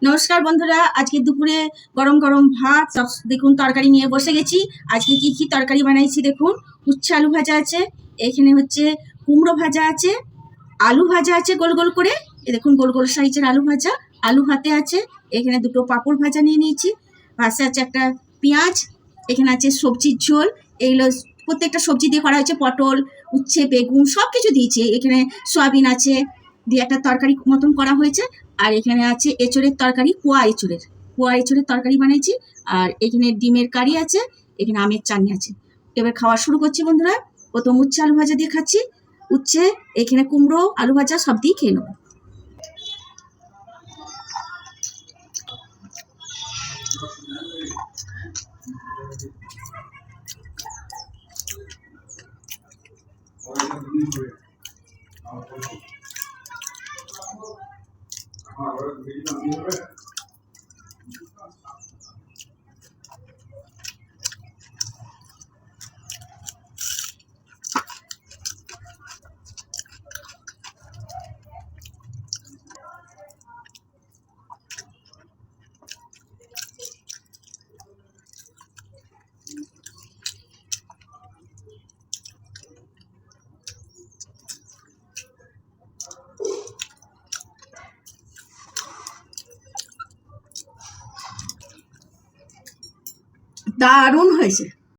নমস্কার বন্ধুরা, আজকে দুপুরে গরম গরম ভাত দেখুন তরকারি নিয়ে বসে গেছি। আজকে কি কি তরকারি বানাইছি দেখুন। উচ্ছে আলু ভাজা আছে, এখানে হচ্ছে কুমড়ো ভাজা আছে, আলু ভাজা আছে গোল গোল করে, এ দেখুন গোল গোল সাইজের আলু ভাজা, আলু হাতে আছে, এখানে দুটো পাঁপড় ভাজা নিয়ে নিয়েছি, পাশে আছে একটা পেঁয়াজ, এখানে আছে সবজির ঝোল। এইগুলো প্রত্যেকটা সবজি দিয়ে করা হয়েছে, পটল, উচ্ছে, বেগুন সব কিছু দিয়েছি। এখানে সয়াবিন আছে, দিয়ে একটা তরকারি মতন করা হয়েছে। আর এখানে আছে এঁচড়ের তরকারি, পোয়া এঁচড়ের তরকারি বানিয়েছি। আর এখানে ডিমের কারি আছে, এখানে আমের চাটনি আছে। এবার খাওয়া শুরু করছি বন্ধুরা। প্রথম উচ্ছে আলু ভাজা দিয়ে খাচ্ছি। উচ্ছে, এখানে কুমড়ো, আলু ভাজা সব দিয়ে খেয়ে নেবো। দারুণ হয়েছে।